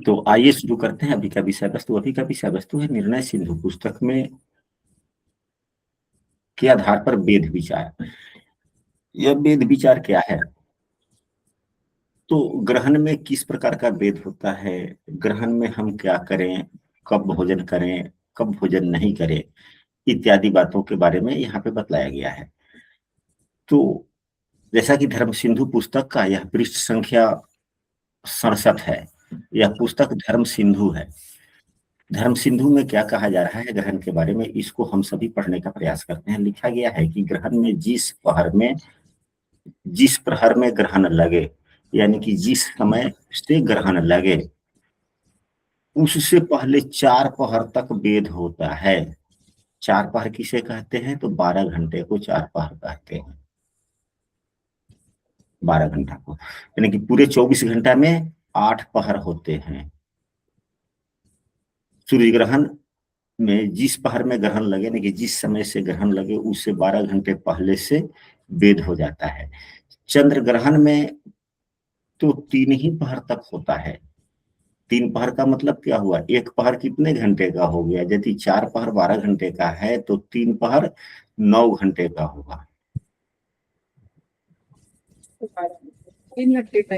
तो आइए शुरू करते हैं। अभी का विषय वस्तु है निर्णय सिंधु पुस्तक में के आधार पर वेद विचार। यह वेद विचार क्या है? तो ग्रहण में किस प्रकार का वेद होता है, ग्रहण में हम क्या करें, कब भोजन करें, कब भोजन नहीं करें, इत्यादि बातों के बारे में यहाँ पे बतलाया गया है। तो जैसा कि धर्म सिंधु पुस्तक का यह पृष्ठ संख्या 67 है। यह पुस्तक धर्म सिंधु है। धर्म सिंधु में क्या कहा जा रहा है ग्रहण के बारे में, इसको हम सभी पढ़ने का प्रयास करते हैं। लिखा गया है कि ग्रहण में जिस प्रहर में ग्रहण लगे, यानी कि जिस समय से ग्रहण लगे उससे पहले 4 पहर तक वेद होता है। 4 पहर किसे कहते हैं? तो 12 घंटे को 4 पहर कहते हैं। 12 घंटा को, यानी कि पूरे 24 घंटा में 8 पहर होते हैं। सूर्य ग्रहण में जिस पहर में ग्रहण लगे, यानी कि जिस समय से ग्रहण लगे उससे 12 घंटे पहले से वेद हो जाता है। चंद्र ग्रहण में तो 3 ही पहर तक होता है। 3 पहर का मतलब क्या हुआ? एक पहर कितने घंटे का हो गया? यदि 4 पहर 12 घंटे का है तो 3 पहर 9 घंटे का होगा। 3 घंटे का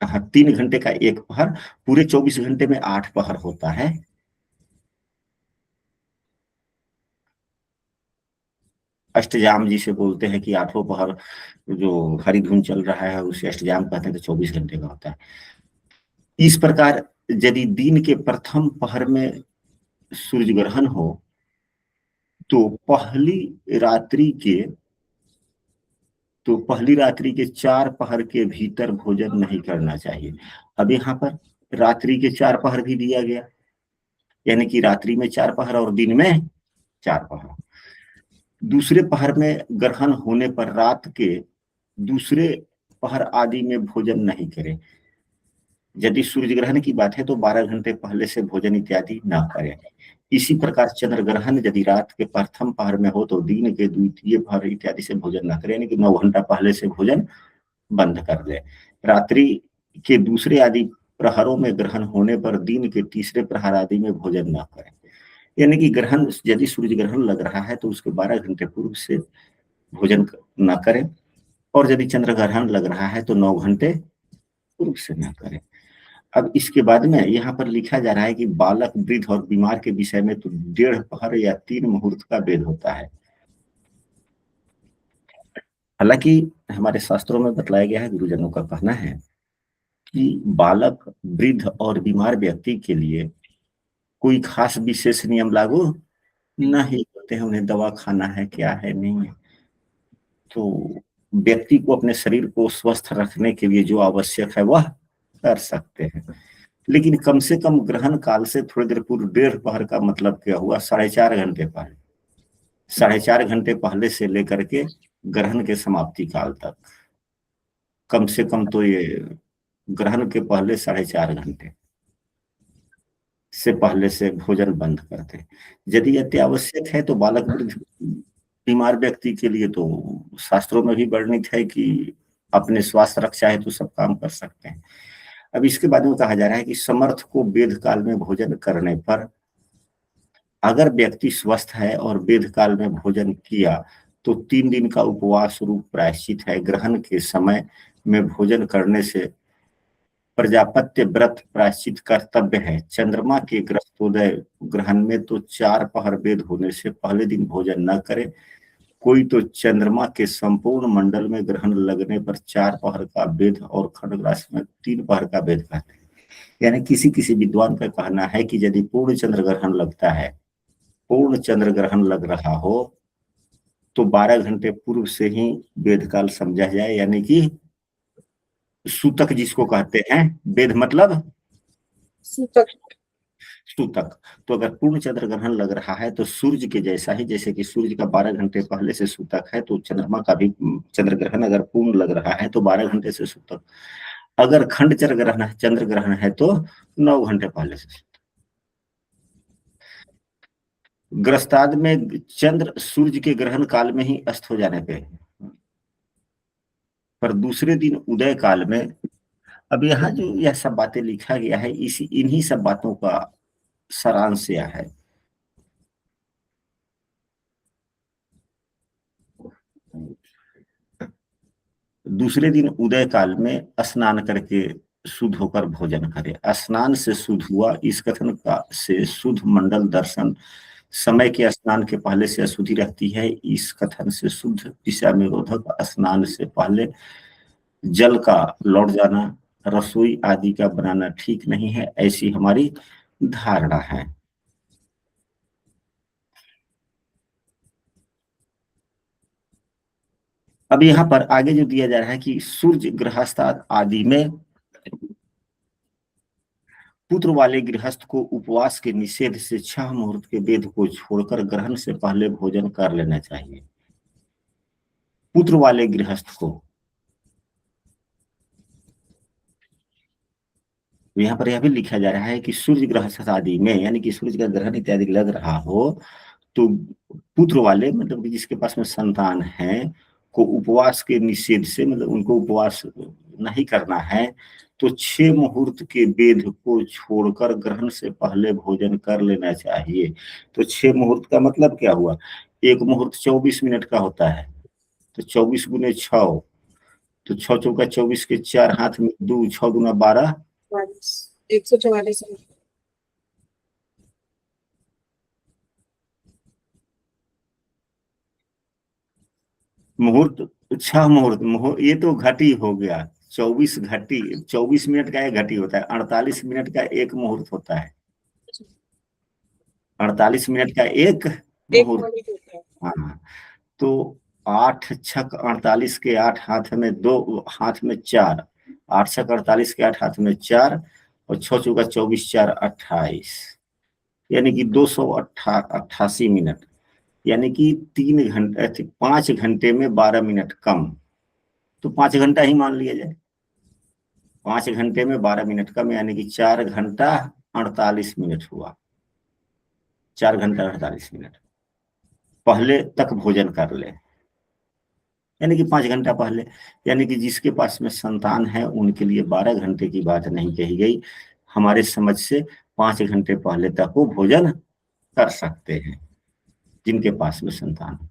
हाँ, 3 घंटे का एक पहर। पूरे 24 घंटे में 8 पहर होता है। अष्टजाम जिसे बोलते हैं कि 8वां पहर जो हरि धुन चल रहा है उसे अष्टजाम कहते हैं, तो 24 घंटे का होता है। इस प्रकार यदि दिन के प्रथम पहर में सूर्य ग्रहण हो तो पहली रात्रि के 4 पहर के भीतर भोजन नहीं करना चाहिए। अब यहाँ पर रात्रि के 4 पहर भी दिया गया, यानी कि रात्रि में 4 पहर और दिन में 4 पहर। दूसरे पहर में ग्रहण होने पर रात के दूसरे पहर आदि में भोजन नहीं करें। यदि सूर्य ग्रहण की बात है तो 12 घंटे पहले से भोजन इत्यादि ना करें। इसी प्रकार चंद्र ग्रहण यदि रात के प्रथम पहर में हो तो दिन के द्वितीय पहर इत्यादि से भोजन ना करें, यानी कि 9 घंटा पहले से भोजन बंद कर दे। रात्रि के दूसरे आदि प्रहरों में ग्रहण होने पर दिन के तीसरे प्रहर आदि में भोजन ना करें, यानी कि ग्रहण यदि सूर्य ग्रहण लग रहा है तो उसके 12 घंटे पूर्व से भोजन ना करें, और यदि चंद्र ग्रहण लग रहा है तो 9 घंटे पूर्व से ना करें। अब इसके बाद में यहाँ पर लिखा जा रहा है कि बालक, वृद्ध और बीमार के विषय में तो 1.5 पहर या 3 मुहूर्त का वेद होता है। हालांकि हमारे शास्त्रों में बतलाया गया है, गुरुजनों का कहना है कि बालक, वृद्ध और बीमार व्यक्ति के लिए कोई खास विशेष नियम लागू नहीं होते हैं। उन्हें दवा खाना है, क्या है, नहीं है। तो व्यक्ति को अपने शरीर को स्वस्थ रखने के लिए जो आवश्यक है वह कर सकते हैं। लेकिन कम से कम ग्रहण काल से थोड़ी देर पूर्व 1.5 पहर का मतलब क्या हुआ? 4.5 घंटे पहले। 4.5 घंटे पहले से लेकर के ग्रहण के समाप्ति काल तक, कम से कम तो ये ग्रहण के पहले 4.5 घंटे से पहले से भोजन बंद कर दे। यदि अत्यावश्यक है तो बालक, वृद्ध, बीमार व्यक्ति के लिए तो शास्त्रों में भी वर्णित है कि अपने स्वास्थ्य रक्षा है तो सब काम कर सकते हैं। अब इसके बाद में कहा जा रहा है कि समर्थ को वेद काल में भोजन करने पर, अगर व्यक्ति स्वस्थ है और वेद काल में भोजन किया तो 3 दिन का उपवास रूप प्रायश्चित है। ग्रहण के समय में भोजन करने से प्रजापत्य व्रत प्रायश्चित कर्तव्य है। चंद्रमा के ग्रस्तोदय ग्रहण में तो 4 पहर वेद होने से पहले दिन भोजन न करे। कोई तो चंद्रमा के संपूर्ण मंडल में ग्रहण लगने पर 4 पहर का वेद और खंडग्रास में 3 पहर का वेद कहते हैं। यानी किसी किसी विद्वान का कहना है कि यदि पूर्ण चंद्र ग्रहण लगता है, पूर्ण चंद्र ग्रहण लग रहा हो तो 12 घंटे पूर्व से ही वेद काल समझा जाए, यानी कि सूतक जिसको कहते हैं। वेद मतलब सूतक। सूतक। तो अगर पूर्ण चंद्र ग्रहण लग रहा है तो सूर्य के जैसा ही, जैसे कि सूर्य का 12 घंटे पहले से सूतक है, तो चंद्रमा का भी चंद्र ग्रहण अगर पूर्ण लग रहा है तो 12 घंटे से सूतक। अगर खंड चंद्र ग्रहण है तो 9 घंटे पहले से। ग्रस्ताद में चंद्र सूर्य के ग्रहण काल में ही अस्त हो जाने पे, पर दूसरे दिन उदय काल में अब यहाँ जो यह सब बातें लिखा गया है, इसी इन्हीं सब बातों का सारांश यह है। दूसरे दिन उदय काल में स्नान करके शुद्ध होकर भोजन करे। स्नान से शुद्ध हुआ, इस कथन का से शुद्ध मंडल दर्शन। समय के स्नान के पहले से अशुद्धि रहती है, इस कथन से शुद्ध दिशा निरोधक। स्नान से पहले जल का लौट जाना, रसोई आदि का बनाना ठीक नहीं है, ऐसी हमारी धारणा है। अब यहाँ पर आगे जो दिया जा रहा है कि सूर्य गृहस्थ आदि में पुत्र वाले गृहस्थ को उपवास के निषेध से 6 मुहूर्त के वेद को छोड़कर ग्रहण से पहले भोजन कर लेना चाहिए। पुत्र वाले गृहस्थ को, यहाँ पर यह भी लिखा जा रहा है कि सूर्य गृहस्थ आदि में, यानी कि सूर्य का ग्रहण इत्यादि लग रहा हो तो पुत्र वाले, मतलब कि जिसके पास में संतान है, को उपवास के निषेध से, मतलब उनको उपवास नहीं करना है, तो 6 मुहूर्त के वेद को छोड़कर ग्रहण से पहले भोजन कर लेना चाहिए। तो 6 मुहूर्त का मतलब क्या हुआ? एक मुहूर्त 24 मिनट का होता है, तो 24 गुने 6, तो 6 चौका 24 के 4 हाथ में 2, 6 गुना 12, 144। मुहूर्त 6 मुहूर्त, ये तो घटी हो गया। 24 घटी, 24 मिनट का एक घटी होता है, 48 मिनट का एक मुहूर्त होता है। 48 मिनट का एक मुहूर्त। हाँ, तो 8 छक 48 के 8 हाथ में 2, हाथ में 4, 8 छक 48 के 8 हाथ में 4, और 6 चौका 24, 4 28, यानी कि 288 मिनट, यानी कि 3 घंटे, 5 घंटे में 12 मिनट कम, तो 5 घंटा ही मान लिया जाए। 5 घंटे में 12 मिनट कम, यानी कि 4 घंटा 48 मिनट हुआ। 4 घंटा 48 मिनट पहले तक भोजन कर ले, यानी कि 5 घंटा पहले। यानी कि जिसके पास में संतान है उनके लिए 12 घंटे की बात नहीं कही गई, हमारे समझ से 5 घंटे पहले तक वो भोजन कर सकते हैं, जिनके पास में संतान हो।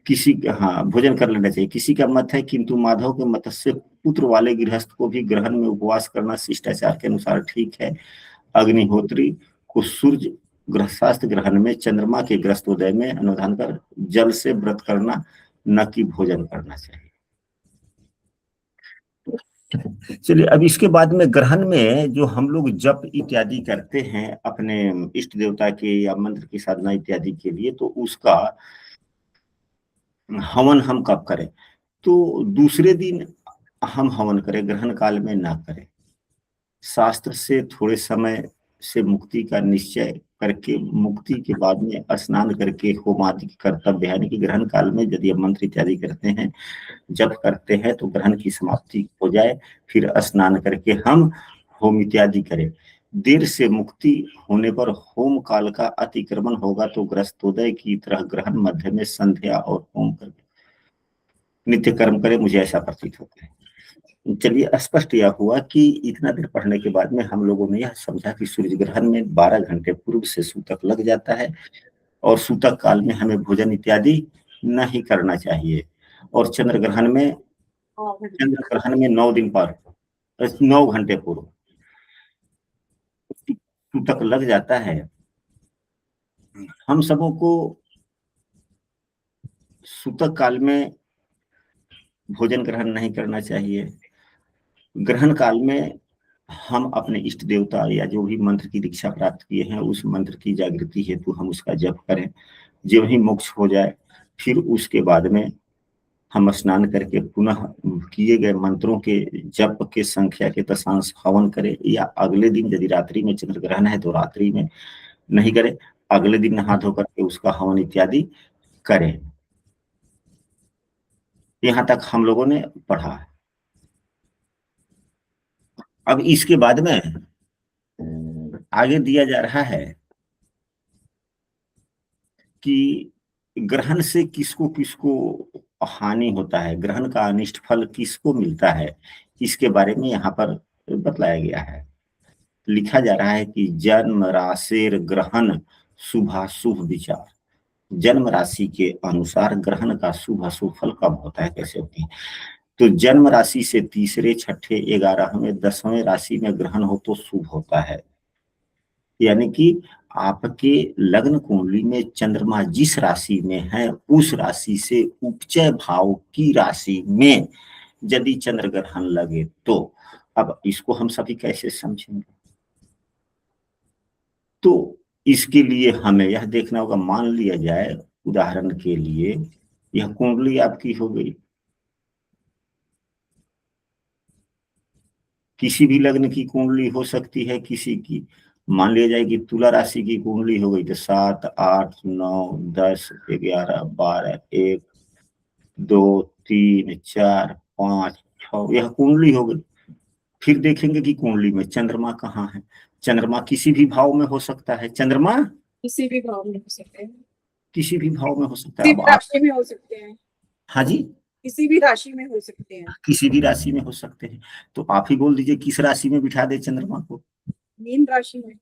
किसी, हाँ, भोजन कर लेना चाहिए। किसी का मत है, किंतु माधव के मत से पुत्र वाले गृहस्थ को भी ग्रहण में उपवास करना शिष्टाचार के अनुसार ठीक है। अग्निहोत्री को सूर्य गृहस्थास्थ ग्रहण में चंद्रमा के ग्रस्तोदय में अनुधान कर जल से व्रत करना, न कि भोजन करना चाहिए। चलिए, अब इसके बाद में ग्रहण में जो हम लोग जप इत्यादि करते हैं अपने इष्ट देवता के या मंत्र की साधना इत्यादि के लिए, तो उसका हवन हम कब करें? तो दूसरे दिन हम हवन करें, ग्रहण काल में ना करें। शास्त्र से थोड़े समय से मुक्ति का निश्चय करके, मुक्ति के बाद में स्नान करके होमादि कर्तव्य, यानी कि ग्रहण काल में यदि हम मंत्र इत्यादि करते हैं, जप करते हैं, तो ग्रहण की समाप्ति हो जाए, फिर स्नान करके हम होम इत्यादि करें। देर से मुक्ति होने पर होम काल का अतिक्रमण होगा, तो ग्रस्तोदय की तरह ग्रहण मध्य में संध्या और होम करके नित्य कर्म करे, मुझे ऐसा प्रतीत होता है। चलिए, स्पष्ट यह हुआ कि इतना देर पढ़ने के बाद में हम लोगों ने यह समझा कि सूर्य ग्रहण में 12 घंटे पूर्व से सूतक लग जाता है, और सूतक काल में हमें भोजन इत्यादि नहीं करना चाहिए। और चंद्र ग्रहण में 9 दिन पर 9 घंटे पूर्व सूतक लग जाता है। हम सबों को सूतक काल में भोजन ग्रहण नहीं करना चाहिए। ग्रहण काल में हम अपने इष्ट देवता या जो भी मंत्र की दीक्षा प्राप्त किए हैं, उस मंत्र की जागृति हेतु हम उसका जप करें। जब ही मोक्ष हो जाए, फिर उसके बाद में हम स्नान करके पुनः किए गए मंत्रों के जप के संख्या के दशांश हवन करें, या अगले दिन यदि रात्रि में चंद्र ग्रहण है तो रात्रि में नहीं करें, अगले दिन नहा धो करके उसका हवन इत्यादि करें। यहाँ तक हम लोगों ने पढ़ा। अब इसके बाद में आगे दिया जा रहा है कि ग्रहण से किसको किसको हानि होता है, ग्रहण का अनिष्ट फल किसको मिलता है, इसके बारे में यहाँ पर बतलाया गया है। लिखा जा रहा है कि जन्म राशिर ग्रहण शुभाशुभ विचार। जन्म राशि के अनुसार ग्रहण का शुभ अशुभ फल कब होता है, कैसे होती है। तो जन्म राशि से तीसरे छठे 11वें 10वें राशि में ग्रहण हो तो शुभ होता है। यानी कि आपके लग्न कुंडली में चंद्रमा जिस राशि में है उस राशि से उपचय भाव की राशि में यदि चंद्र ग्रहण लगे तो, अब इसको हम सभी कैसे समझेंगे। तो इसके लिए हमें यह देखना होगा, मान लिया जाए उदाहरण के लिए यह कुंडली आपकी हो गई, किसी भी लग्न की कुंडली हो सकती है, किसी की मान लिया जाए कि तुला राशि की कुंडली हो गई तो 7 8 9 10 11 12 1 2 3 4 5 6 यह कुंडली हो गई। फिर देखेंगे कि कुंडली में चंद्रमा कहाँ है। चंद्रमा किसी भी भाव में हो सकता है, चंद्रमा किसी भी भाव में हो सकते हैं, किसी भी भाव में हो सकता है। किसी अब भी आप, राशि में हो सकते हैं, हाँ जी, किसी भी राशि में हो सकते हैं। किसी भी राशि में हो सकते हैं। तो आप ही बोल दीजिए किस राशि में बिठा दे चंद्रमा को। मीन राशि में।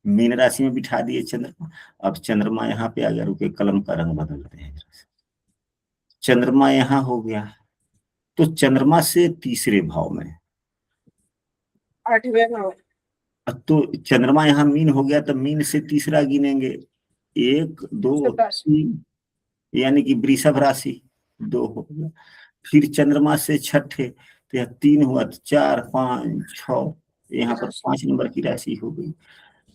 मीन राशि में बिठा दिए चंद्रमा। अब चंद्रमा यहाँ पे आ गया, रुके कलम का रंग बदलते हैं। चंद्रमा यहाँ हो गया, तो चंद्रमा से तीसरे भाव में, 8वें भाव। अब तो चंद्रमा यहाँ मीन हो गया तो मीन से तीसरा गिनेंगे, 1 2 वृषभ राशि। 3, यानी कि वृषभ राशि 2 हो गया। फिर चंद्रमा से छठे तो यह 3 हुआ, तो 4 5 6, यहाँ पर राशि। 5 नंबर की राशि हो गई।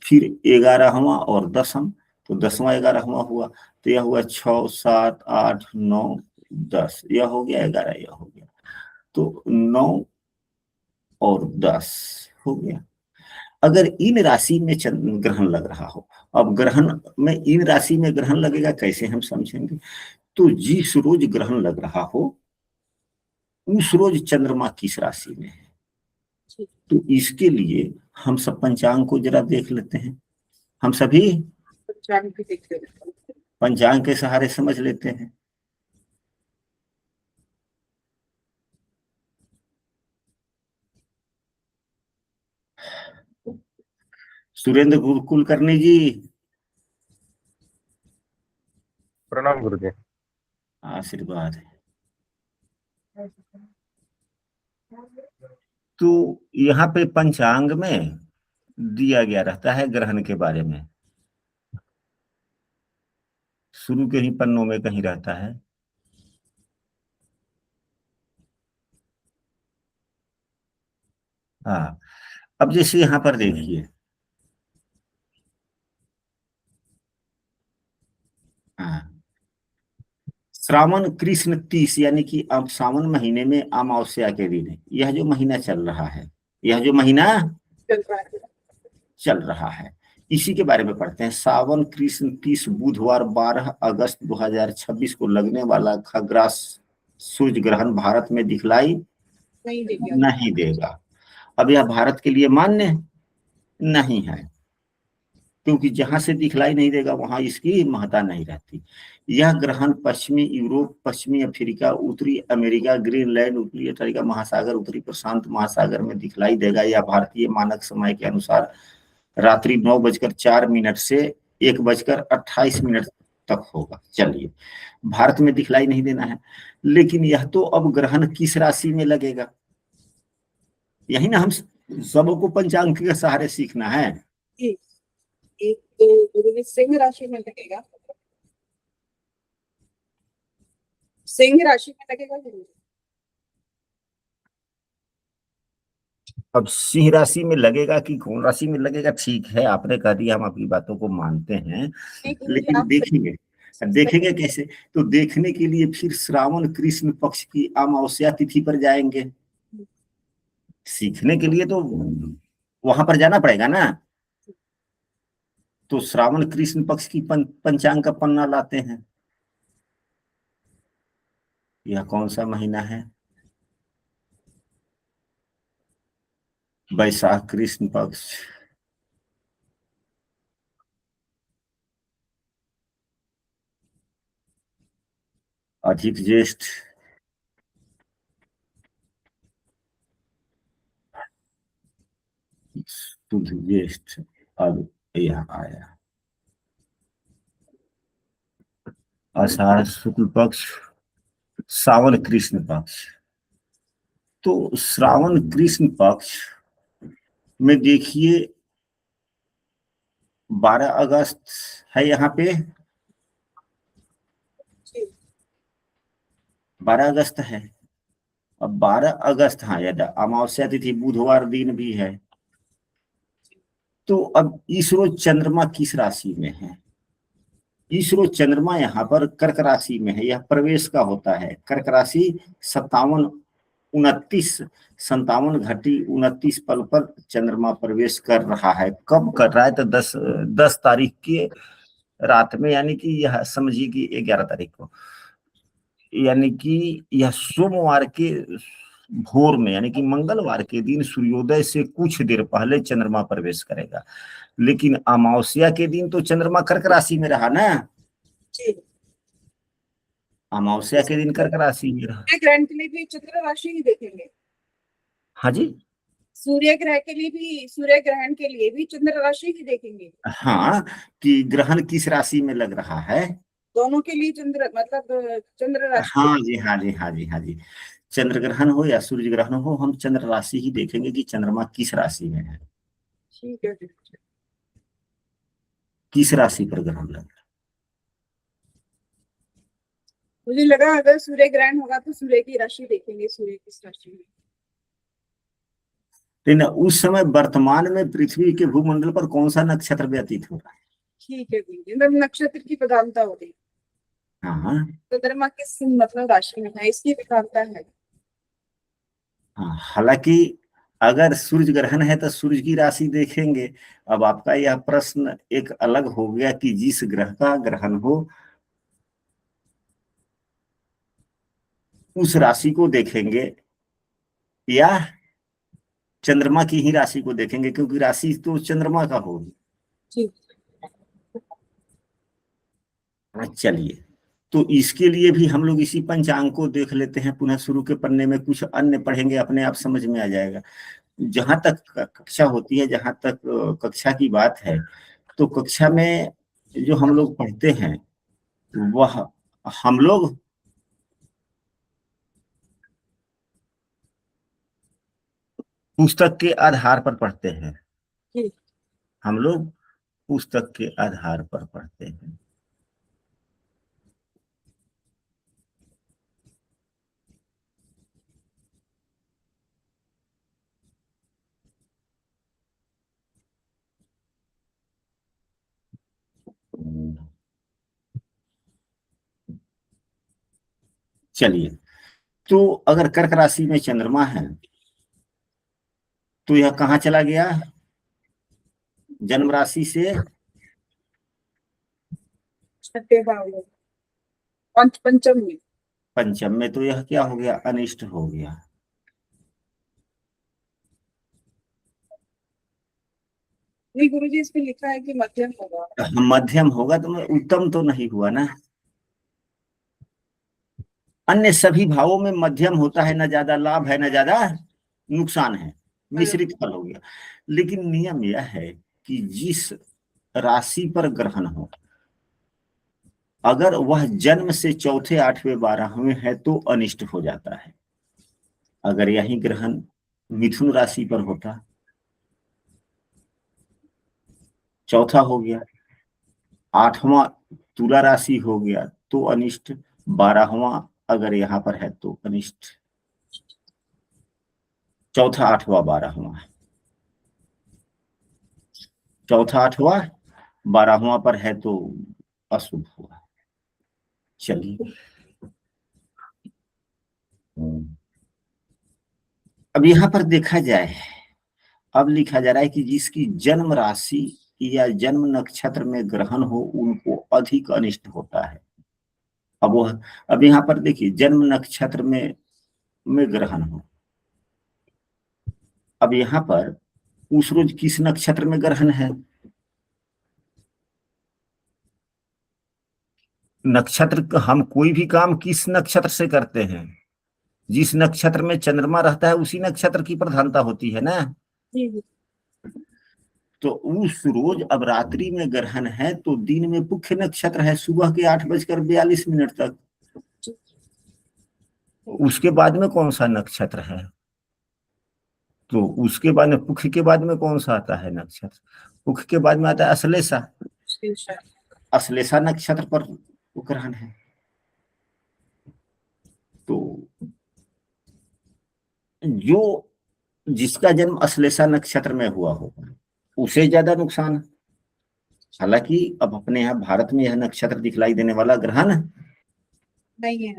फिर 11वां और 10वां, तो 10वां 11वां हुआ, तो यह हुआ 6 7 8 9 10, यह हो गया 11, यह हो गया, तो 9 और 10 हो गया। अगर इन राशि में ग्रहण लग रहा हो, अब ग्रहण में इन राशि में ग्रहण लगेगा कैसे हम समझेंगे। तो जिस रोज ग्रहण लग रहा हो उस रोज चंद्रमा किस राशि में है, तो इसके लिए हम सब पंचांग को जरा देख लेते हैं। हम सभी पंचांग भी देख लेते हैं। पंचांग के सहारे समझ लेते हैं। सुरेंद्र कुलकर्णी जी, प्रणाम गुरुजी। आशीर्वाद है। तो यहाँ पे पंचांग में दिया गया रहता है ग्रहण के बारे में, शुरू के ही पन्नों में कहीं रहता है। हाँ, अब जैसे यहाँ पर देखिए, हाँ, श्रावण कृष्ण 30, यानी कि अब सावन महीने में अमावस्या के दिन है। यह जो महीना चल रहा है, यह जो महीना चल रहा है। चल रहा है, इसी के बारे में पढ़ते हैं। सावन कृष्ण 30 बुधवार 12 अगस्त 2026 को लगने वाला खग्रास सूर्य ग्रहण भारत में दिखलाई नहीं देगा। नहीं देगा। अब यह भारत के लिए मान्य नहीं है, क्योंकि जहां से दिखलाई नहीं देगा वहां इसकी महत्ता नहीं रहती। यह ग्रहण पश्चिमी यूरोप, पश्चिमी अफ्रीका, उत्तरी अमेरिका, ग्रीनलैंड, उत्तरी अमेरिका महासागर, उत्तरी प्रशांत महासागर में दिखलाई देगा। यह भारतीय मानक समय के अनुसार रात्रि 9:04 से 1:28 तक होगा। चलिए, भारत में दिखलाई नहीं देना है, लेकिन यह तो अब ग्रहण किस राशि में लगेगा, यही ना हम सबको पंचांग के सहारे सीखना है। एक एक तो गुरु सिंह राशि में लगेगा, सिंह राशि में लगेगा गुरु। अब सिंह राशि में लगेगा कि कौन राशि में लगेगा, ठीक है आपने कह दिया, हम आपकी बातों को मानते हैं, लेकिन आप देखेंगे, देखेंगे कैसे। तो देखने के लिए फिर श्रावण कृष्ण पक्ष की अमावस्या तिथि पर जाएंगे। सीखने के लिए तो वहां पर जाना पड़ेगा ना। तो श्रावण कृष्ण पक्ष की पंचांग का पन्ना लाते हैं। यह कौन सा महीना है, वैशाख कृष्ण पक्ष, अधिक ज्येष्ठ, शुद्ध ज्येष्ठ अब यह आया, आषाढ़ शुक्ल पक्ष, सावन कृष्ण पक्ष। तो श्रावण कृष्ण पक्ष में देखिए 12 अगस्त है यहाँ पे, जी 12 अगस्त है। अब 12 अगस्त, हाँ याद, अमावस्या तिथि बुधवार दिन भी है। तो अब इस रोज चंद्रमा किस राशि में है? इस रोज चंद्रमा यहाँ पर कर्क राशि में है, यह प्रवेश का होता है। कर्क राशि 57 पल पर चंद्रमा प्रवेश कर रहा है। कब कर रहा है? तो 10 तारीख के रात में, यानी कि यह समझिए कि 11 तारीख को, यानी कि यह सोमवार के भोर में, यानी कि मंगलवार के दिन सूर्योदय से कुछ देर पहले चंद्रमा प्रवेश करेगा। लेकिन अमावस्या के दिन तो चंद्रमा कर्क राशि में रहा ना, जी। अमावस्या के दिन कर्क राशि में रहा। सूर्य ग्रहण के लिए भी चंद्र राशि ही देखेंगे। हाँ जी, सूर्य ग्रहण के लिए भी, सूर्य ग्रहण के लिए भी चंद्र राशि ही देखेंगे। हाँ, कि ग्रहण किस राशि में लग रहा है। दोनों के लिए चंद्र मतलब चंद्र राशि। हाँ जी, हाँ जी, हाँ जी, हाँ जी। चंद्र ग्रहण हो या सूर्य ग्रहण हो, हम चंद्र राशि ही देखेंगे कि चंद्रमा किस राशि में है, ठीक है जी। किस राशि पर ग्रहण लग रहा है। मुझे लगा अगर सूर्य ग्रहण होगा तो सूर्य की राशि देखेंगे, सूर्य किस राशि में। लेकिन उस समय वर्तमान में पृथ्वी के भूमंडल पर कौन सा नक्षत्र व्यतीत हो रहा है? ठीक है जी, मतलब नक्षत्र की प्रधानता होगी। हाँ चंद्रमा किस मतलब राशि में है, इसकी प्रधानता है। हाँ, हालांकि अगर सूर्य ग्रहण है तो सूर्य की राशि देखेंगे। अब आपका यह प्रश्न एक अलग हो गया कि जिस ग्रह का ग्रहण हो उस राशि को देखेंगे या चंद्रमा की ही राशि को देखेंगे, क्योंकि राशि तो चंद्रमा का होगी। ठीक। चलिए, तो इसके लिए भी हम लोग इसी पंचांग को देख लेते हैं। पुनः शुरू के पन्ने में कुछ अन्य पढ़ेंगे, अपने आप समझ में आ जाएगा। जहां तक कक्षा होती है, जहां तक कक्षा की बात है, तो कक्षा में जो हम लोग पढ़ते हैं वह हम लोग पुस्तक के आधार पर पढ़ते हैं। ठीक। हम लोग पुस्तक के आधार पर पढ़ते हैं। चलिए, तो अगर कर्क राशि में चंद्रमा है तो यह कहाँ चला गया? जन्म राशि से छठे भाव में, पंचम में। पंचम में, तो यह क्या हो गया? अनिष्ट हो गया। नहीं गुरुजी, इसमें लिखा है कि मध्यम होगा। मध्यम होगा तो उत्तम तो नहीं हुआ ना। अन्य सभी भावों में मध्यम होता है, न ज्यादा लाभ है न ज्यादा नुकसान है, मिश्रित फल हो गया। लेकिन नियम यह है कि जिस राशि पर ग्रहण हो, अगर वह जन्म से चौथे, आठवें, 12वें है तो अनिष्ट हो जाता है। अगर यही ग्रहण मिथुन राशि पर होता, चौथा हो गया, 8वां तुला राशि हो गया तो अनिष्ट, 12वां अगर यहाँ पर है तो अनिष्ट, चौथा, 8वां, 12वां, चौथा, 8वां, 12वां पर है तो अशुभ हुआ। चलिए, अब यहां पर देखा जाए, अब लिखा जा रहा है कि जिसकी जन्म राशि या जन्म नक्षत्र में ग्रहण हो उनको अधिक अनिष्ट होता है। अब वह, अब यहाँ पर देखिए, जन्म नक्षत्र में ग्रहण हो, अब यहाँ पर उस रोज किस नक्षत्र में ग्रहण है? नक्षत्र, हम कोई भी काम किस नक्षत्र से करते हैं? जिस नक्षत्र में चंद्रमा रहता है उसी नक्षत्र की प्रधानता होती है ना। जी जी। तो उस रोज अब रात्रि में ग्रहण है तो दिन में मुख्य नक्षत्र है सुबह के 8:42 तक। उसके बाद में कौन सा नक्षत्र है? तो उसके बाद में पुख के बाद में कौन सा आता है नक्षत्र? पुख के बाद में आता है अश्लेषा। अश्लेषा नक्षत्र पर ग्रहण है। तो जो जिसका जन्म अश्लेषा नक्षत्र में हुआ होगा उसे ज्यादा नुकसान। हालांकि अब अपने यहाँ भारत में यह नक्षत्र दिखलाई देने वाला ग्रहण नहीं है।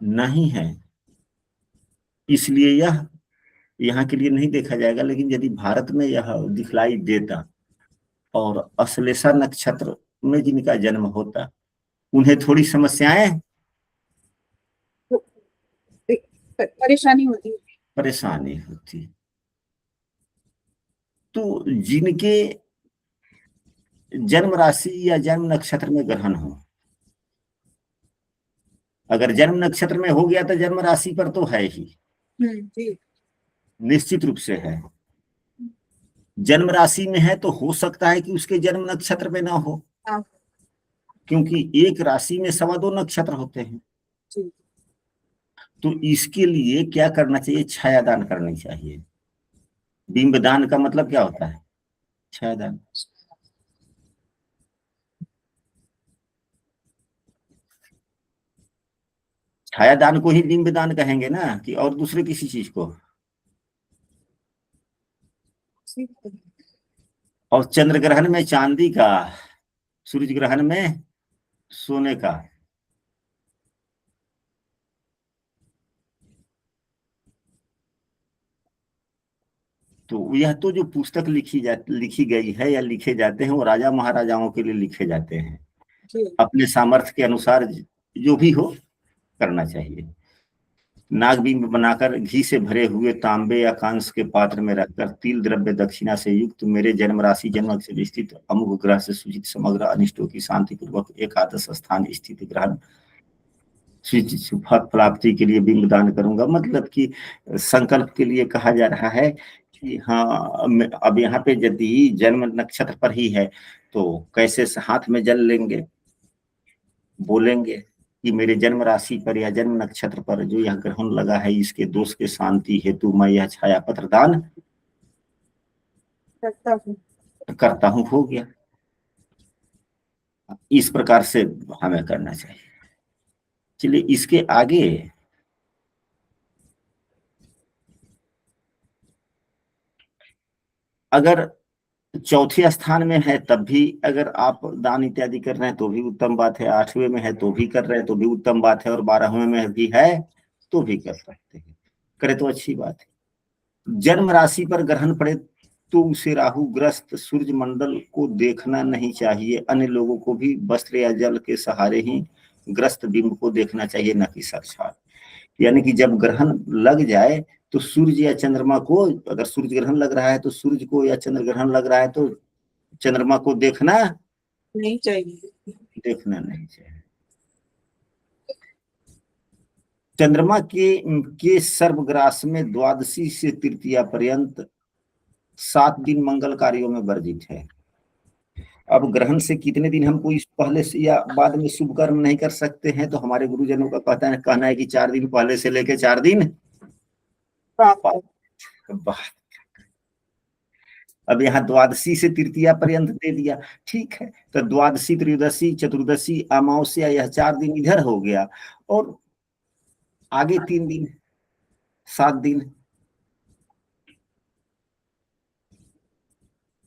नहीं है, इसलिए यह यहाँ के लिए नहीं देखा जाएगा। लेकिन यदि भारत में यह दिखलाई देता और अश्लेषा नक्षत्र में जिनका जन्म होता उन्हें थोड़ी समस्याएं परेशानी होती है। परेशानी होती। तो जिनके जन्म राशि या जन्म नक्षत्र में ग्रहण हो, अगर जन्म नक्षत्र में हो गया तो जन्म राशि पर तो है ही, जी। निश्चित रूप से है। जन्म राशि में है तो हो सकता है कि उसके जन्म नक्षत्र में ना हो, क्योंकि एक राशि में 2.25 नक्षत्र होते हैं। जी। तो इसके लिए क्या करना चाहिए? छायादान करनी चाहिए। बिंबदान का मतलब क्या होता है? छायादान। छायादान को ही बिंबदान कहेंगे ना, कि और दूसरे किसी चीज को? और चंद्र ग्रहण में चांदी का, सूर्य ग्रहण में सोने का। तो यह तो जो पुस्तक लिखी गई है या लिखे जाते हैं वो राजा महाराजाओं के लिए लिखे जाते हैं। अपने सामर्थ्य के अनुसार जो भी हो करना चाहिए। नागबिंब बनाकर घी से भरे हुए तांबे या कांस के पात्र में रखकर तिल द्रव्य दक्षिणा से युक्त मेरे जन्म राशि जन्म से स्थित अमुक ग्रह से सूचित समग्र अनिष्टों की शांति पूर्वक एकादश स्थान स्थित ग्रहण फल प्राप्ति के लिए बिंब दान करूंगा। मतलब कि संकल्प के लिए कहा जा रहा है कि हाँ, अब यहाँ पे यदि जन्म नक्षत्र पर ही है तो कैसे हाथ में जल लेंगे, बोलेंगे कि मेरे जन्म राशि पर या जन्म नक्षत्र पर जो यह ग्रहण लगा है इसके दोष के शांति हेतु मैं यह छाया पत्र दान करता हूं। हो गया। इस प्रकार से हमें करना चाहिए। चलिए इसके आगे अगर चौथे स्थान में है तब भी अगर आप दान इत्यादि कर रहे हैं तो भी उत्तम बात है, 8वें में है तो भी कर रहे हैं तो भी उत्तम बात है, और 12वें में भी है तो भी कर सकते हैं। करे तो अच्छी बात है। जन्म राशि पर ग्रहण पड़े तो उसे राहु ग्रस्त सूर्य मंडल को देखना नहीं चाहिए। अन्य लोगों को भी वस्त्र या जल के सहारे ही ग्रस्त बिंब को देखना चाहिए, न कि साक्षात। यानी कि जब ग्रहण लग जाए तो सूर्य या चंद्रमा को, अगर सूर्य ग्रहण लग रहा है तो सूर्य को, या चंद्र ग्रहण लग रहा है तो चंद्रमा को देखना नहीं चाहिए। देखना नहीं चाहिए। चंद्रमा के सर्वग्रास में द्वादशी से तृतीया पर्यंत 7 दिन मंगल कार्यों में वर्जित है। अब ग्रहण से कितने दिन हम कोई पहले से या बाद में शुभ कर्म नहीं कर सकते हैं, तो हमारे गुरुजनों का कहना है कि 4 दिन पहले से लेकर 4 दिन बाद। अब यहाँ द्वादशी से तृतीया पर्यंत दे दिया, ठीक है। तो द्वादशी, त्रयोदशी, चतुर्दशी, अमावस्या, यह 4 दिन इधर हो गया, और आगे 3 दिन 7 दिन।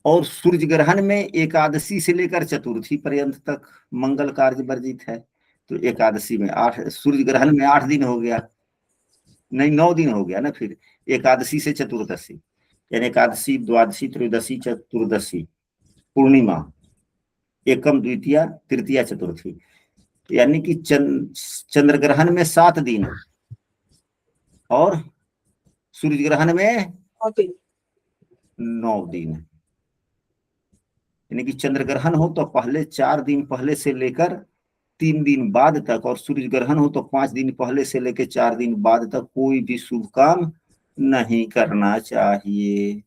और सूर्य ग्रहण में एकादशी से लेकर चतुर्थी पर्यंत तक मंगल कार्य वर्जित है। तो एकादशी में 8, सूर्य ग्रहण में 8 दिन हो गया, नहीं 9 दिन हो गया ना। फिर एकादशी से चतुर्दशी, यानी एकादशी, द्वादशी, त्रयोदशी, चतुर्दशी, पूर्णिमा, एकम, द्वितीया, तृतीया, चतुर्थी, यानी कि चंद्र ग्रहण में 7 दिन और सूर्य ग्रहण में 9 दिन। यानी कि चंद्र ग्रहण हो तो पहले 4 दिन पहले से लेकर 3 दिन बाद तक, और सूर्य ग्रहण हो तो 5 दिन पहले से लेकर 4 दिन बाद तक कोई भी शुभ काम नहीं करना चाहिए।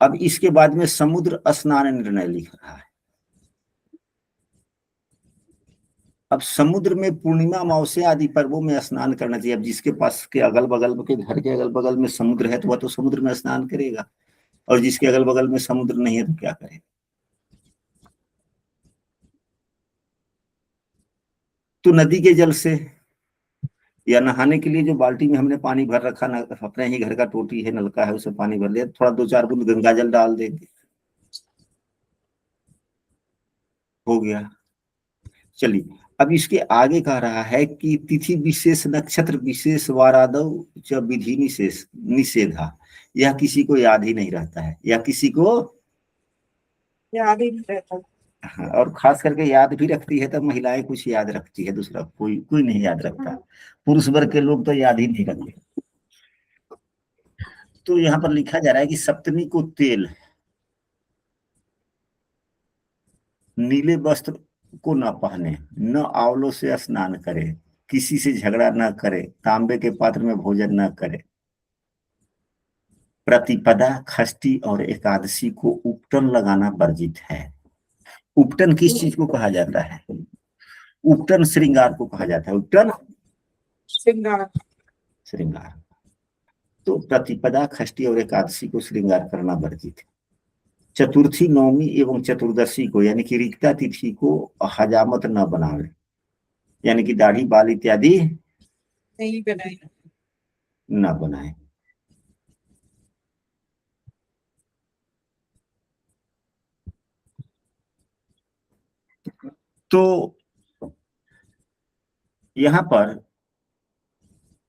अब इसके बाद में समुद्र स्नान निर्णय लिख रहा है। अब समुद्र में पूर्णिमा अमावस्या आदि पर्वों में स्नान करना चाहिए। अब जिसके पास के अगल बगल के घर के अगल बगल में समुद्र है तो वह तो समुद्र में स्नान करेगा, और जिसके अगल बगल में समुद्र नहीं है तो क्या करेगा? तो नदी के जल से या नहाने के लिए जो बाल्टी में हमने पानी भर रखा ना, अपने ही घर का टोटी है, नलका है, उसमें पानी भर लिया, थोड़ा 2-4 बूंद गंगा जल डाल देंगे, हो गया। चलिए, अब इसके आगे कह रहा है कि तिथि विशेष नक्षत्र विशेष वारादौ च विधि निशेष निषेधा, यह किसी को याद ही नहीं रहता है, या किसी को याद ही नहीं रहता। हाँ, और खास करके याद भी रखती है तो महिलाएं कुछ याद रखती है, दूसरा कोई कोई नहीं याद रखता। पुरुष वर्ग के लोग तो याद ही नहीं रखते। तो यहाँ पर लिखा जा रहा है कि सप्तमी को तेल, नीले वस्त्र को न पहने, न आंवलों से स्नान करे, किसी से झगड़ा न करे, तांबे के पात्र में भोजन न करे, प्रतिपदा, खष्टी और एकादशी को उपटन लगाना वर्जित है। उपटन किस चीज को कहा जाता है? उपटन श्रृंगार को कहा जाता है। उपटन श्रृंगार। श्रृंगार। तो प्रतिपदा, खष्टी और एकादशी को श्रृंगार करना वर्जित है। चतुर्थी, नवमी एवं चतुर्दशी को यानी कि रिक्ता तिथि को हजामत न बनावे, यानी कि दाढ़ी बाल इत्यादि नहीं बनाए। न बनाए। तो यहां पर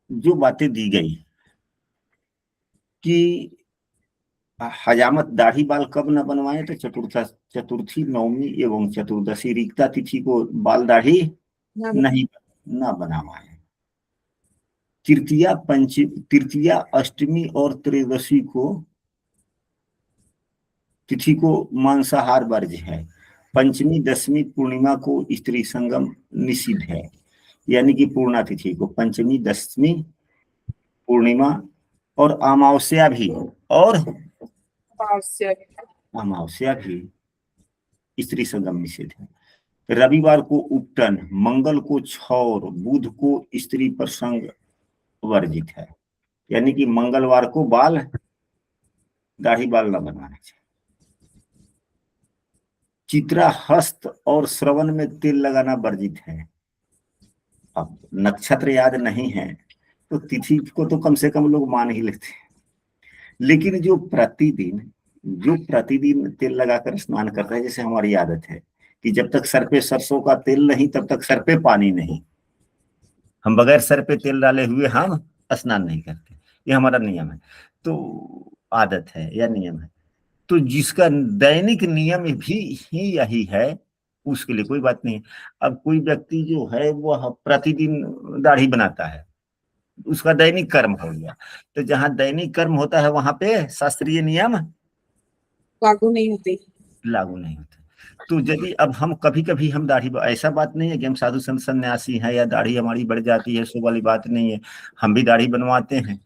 जो बातें दी गई कि हजामत, दाढ़ी बाल कब न बनवाए, तो चतुर्थी, नवमी एवं चतुर्दशी, रिक्ता तिथि को बाल दाढ़ी नहीं न बनवाए। तृतीया, अष्टमी और त्रयोदशी को तिथि को मांसाहार वर्ज्य है। पंचमी, दसवीं, पूर्णिमा को स्त्री संगम निषिद्ध है, यानी कि पूर्णा तिथि को पंचमी, दसवीं, पूर्णिमा और अमावस्या भी, और अमावस्या भी स्त्री संगम निषेध है। रविवार को उपटन, मंगल को छौर, बुध को स्त्री प्रसंग वर्जित है, यानी कि मंगलवार को बाल दाढ़ी बाल न बनवाना चाहिए। चित्रा, हस्त और श्रवण में तेल लगाना वर्जित है। अब नक्षत्र याद नहीं है तो तिथि को तो कम से कम लोग मान ही लेते हैं, लेकिन जो प्रतिदिन तेल लगाकर स्नान करता है, जैसे हमारी आदत है कि जब तक सर पे सरसों का तेल नहीं तब तक सर पे पानी नहीं, हम बगैर सर पे तेल डाले हुए हम स्नान नहीं करते, ये हमारा नियम है। तो आदत है या नियम है, तो जिसका दैनिक नियम भी ही यही है उसके लिए कोई बात नहीं। अब कोई व्यक्ति जो है वह प्रतिदिन दाढ़ी बनाता है, उसका दैनिक कर्म हो गया, तो जहां दैनिक कर्म होता है वहां पे शास्त्रीय नियम लागू नहीं होते। तो यदि अब हम कभी कभी हम दाढ़ी, ऐसा बात नहीं है कि हम साधु संत सन्यासी हैं या दाढ़ी हमारी बढ़ जाती है, सो वाली बात नहीं है। हम भी दाढ़ी बनवाते हैं,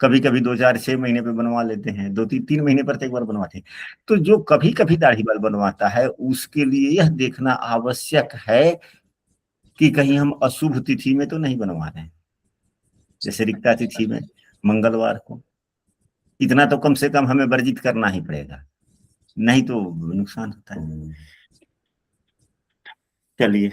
कभी कभी 2-4-6 महीने पे बनवा लेते हैं, 2-3 महीने पर एक बार बनवाते हैं। तो जो कभी कभी दाढ़ी बाल बनवाता है उसके लिए यह देखना आवश्यक है कि कहीं हम अशुभ तिथि में तो नहीं बनवा रहे हैं, जैसे रिक्ता तिथि में मंगलवार को, इतना तो कम से कम हमें वर्जित करना ही पड़ेगा, नहीं तो नुकसान होता है। चलिए,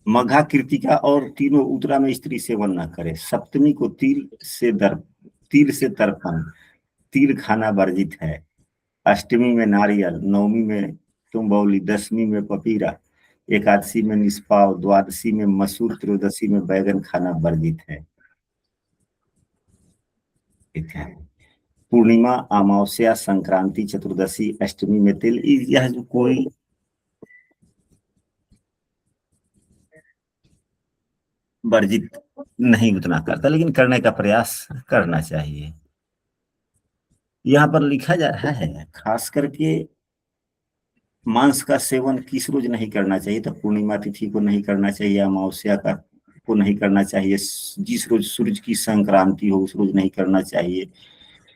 मघा, कृतिका और तीनों उत्तरा में स्त्री सेवन न करे। सप्तमी को तिल से तर्पण, तिल खाना वर्जित है। अष्टमी में नारियल, नवमी में तुम्बौली, दसवीं में पपीरा, एकादशी में निष्पाव, द्वादशी में मसूर, त्रयोदशी में बैगन खाना वर्जित है। पूर्णिमा, अमावस्या, संक्रांति, चतुर्दशी, अष्टमी में तिल, यह जो कोई वर्जित नहीं उतना करता, लेकिन करने का प्रयास करना चाहिए। यहाँ पर लिखा जा रहा है खास करके मांस का सेवन किस रोज नहीं करना चाहिए, तो पूर्णिमा तिथि को नहीं करना चाहिए, अमावस्या का को नहीं करना चाहिए, जिस रोज सूरज की संक्रांति हो उस रोज नहीं करना चाहिए,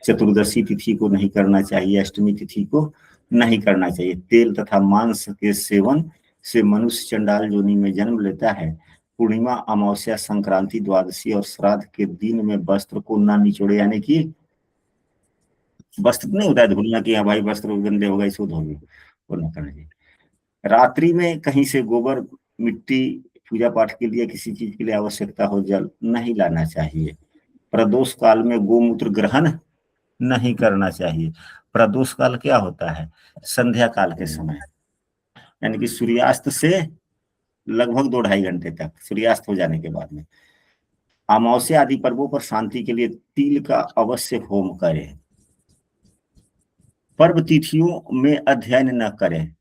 चतुर्दशी तिथि को नहीं करना चाहिए, अष्टमी तिथि को नहीं करना चाहिए। तेल तथा मांस के सेवन से मनुष्य चंडाल योनि में जन्म लेता है। पूर्णिमा, अमावस्या, संक्रांति, द्वादशी और श्राद्ध के दिन में वस्त्र को ना निचोड़े, यानी कि वस्त्र नहीं होता है धुलना कि हाँ भाई वस्त्र गंदे हो गए इसको धो वो ना करना चाहिए। रात्रि में कहीं से गोबर, मिट्टी, पूजा पाठ के लिए किसी चीज के लिए आवश्यकता हो जल नहीं लाना चाहिए। प्रदोष काल में गोमूत्र ग्रहण नहीं करना चाहिए। प्रदोष काल क्या होता है? संध्या काल के समय, यानी कि सूर्यास्त से लगभग 2-2.5 घंटे तक, सूर्यास्त हो जाने के बाद में। अमावस्या आदि पर्वों पर शांति के लिए तिल का अवश्य होम करें। पर्व तिथियों में अध्ययन न करें।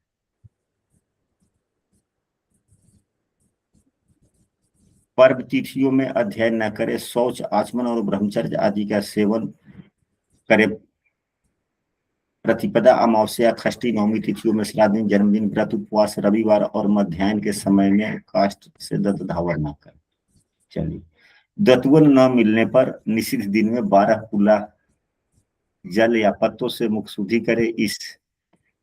पर्व तिथियों में अध्ययन न करें। शौच, आचमन और ब्रह्मचर्य आदि का सेवन करें। प्रतिपदा, अमावस्या, षष्ठी, नवमी तिथियों में श्राद्ध, जन्मदिन, व्रत, उपवास, रविवार और मध्याह्न के समय में काष्ठ से दंत धावन न करें। चलिए, दतवन न मिलने पर निषिद्ध दिन में 12 कुला जल या पत्तों से मुख शुद्धि करे। इस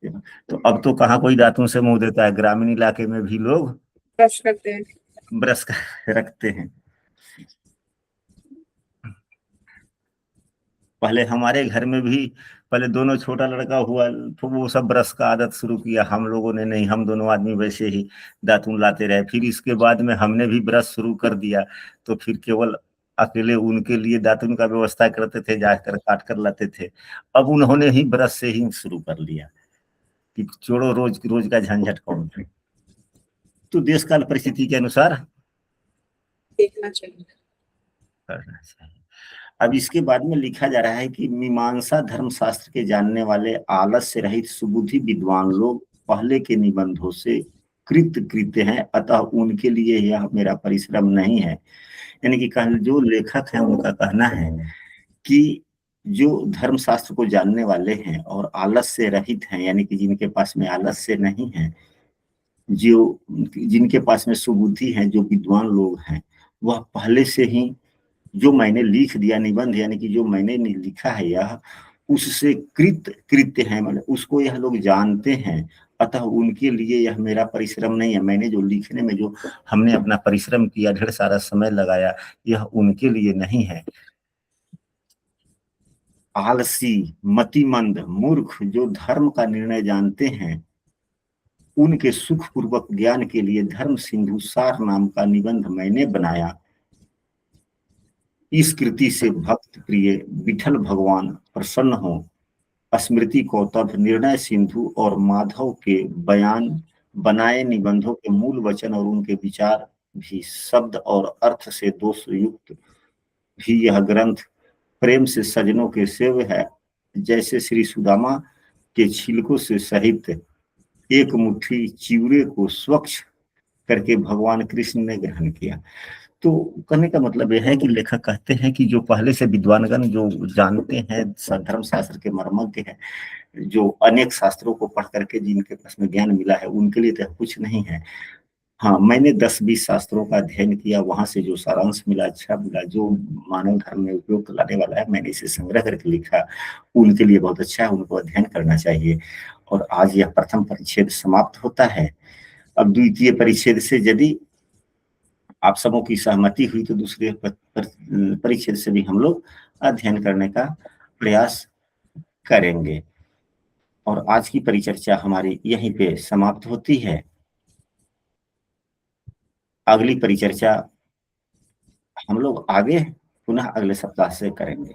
तो अब तो कहाँ कोई दांतों से मुंह देता है, ग्रामीण इलाके में भी लोग ब्रश करते हैं। ब्रश रखते हैं। पहले हमारे घर में भी पहले दोनों छोटा लड़का हुआ तो वो सब ब्रश का आदत शुरू किया, हम लोगों ने नहीं, हम दोनों आदमी वैसे ही दातुन लाते रहे। फिर इसके बाद में हमने भी ब्रश शुरू कर दिया, तो फिर केवल अकेले उनके लिए दातुन का व्यवस्था करते थे, जाकर काट कर लाते थे। अब उन्होंने ही ब्रश से ही शुरू कर लिया कि छोड़ो रोज रोज का झंझट कौन। तो देश काल परिस्थिति के अनुसार देखना चाहिए, करना चाहिए। अब इसके बाद में लिखा जा रहा है कि मीमांसा धर्मशास्त्र के जानने वाले आलस्य रहित सुबुद्धि विद्वान लोग पहले के निबंधों से कृत्य हैं, अतः उनके लिए यह मेरा परिश्रम नहीं है। यानी कि जो लेखक हैं उनका कहना है कि जो धर्मशास्त्र को जानने वाले हैं और आलस्य रहित हैं, यानी कि जिनके पास में आलस्य नहीं है, जो जिनके पास में सुबुद्धि है, जो विद्वान लोग हैं, वह पहले से ही जो मैंने लिख दिया निबंध, यानी कि जो मैंने लिखा है यह उससे कृत्य है, मतलब उसको यह लोग जानते हैं, अतः उनके लिए यह मेरा परिश्रम नहीं है। मैंने जो लिखने में जो हमने अपना परिश्रम किया, ढेर सारा समय लगाया, यह उनके लिए नहीं है। आलसी, मतिमंद, मूर्ख जो धर्म का निर्णय जानते हैं, उनके सुख पूर्वक ज्ञान के लिए धर्म सिंधु सार नाम का निबंध मैंने बनाया। इस कृति से भक्त प्रिय विठल भगवान प्रसन्न हो। स्मृति कौतभ, निर्णय सिंधु और माधव के बयान बनाए निबंधों के मूल वचन और उनके विचार भी शब्द और अर्थ से दोष युक्त भी यह ग्रंथ प्रेम से सजनों के सेव्य है, जैसे श्री सुदामा के छिलकों से सहित एक मुट्ठी चिवड़े को स्वच्छ करके भगवान कृष्ण ने ग्रहण किया। तो कहने का मतलब यह है कि लेखक कहते हैं कि जो पहले से विद्वानगण जो जानते हैं, धर्म शास्त्र के मर्मज्ञ हैं, जो अनेक शास्त्रों को पढ़ करके जिनके पास में ज्ञान मिला है, उनके लिए तो कुछ नहीं है। हाँ, मैंने 10-20 शास्त्रों का अध्ययन किया, वहां से जो सारांश मिला, अच्छा मिला, जो मानव धर्म में उपयोग लाने वाला है, मैंने इसे संग्रह करके लिखा, उनके लिए बहुत अच्छा है, उनको अध्ययन करना चाहिए। और आज यह प्रथम परिच्छेद समाप्त होता है। अब द्वितीय परिच्छेद से यदि आप सबों की सहमति हुई तो दूसरे परिच्छेद से भी हम लोग अध्ययन करने का प्रयास करेंगे। और आज की परिचर्चा हमारी यहीं पे समाप्त होती है। अगली परिचर्चा हम लोग आगे पुनः अगले सप्ताह से करेंगे।